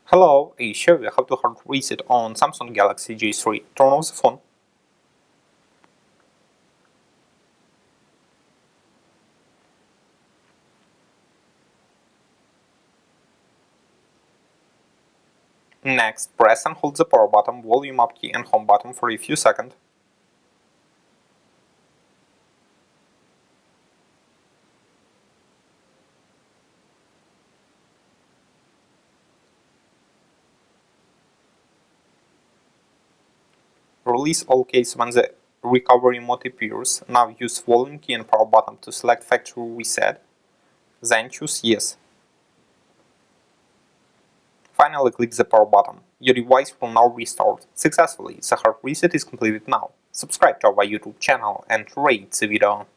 Hello, I show you how to hard reset on Samsung Galaxy J3. Turn off the phone. Next, press and hold the power button, volume up key and home button for a few seconds. Release all keys when the recovery mode appears. Now use volume key and power button to select factory reset. Then choose yes. Finally click the power button. Your device will now restart successfully. The hard reset is completed now. Subscribe to our YouTube channel and rate the video.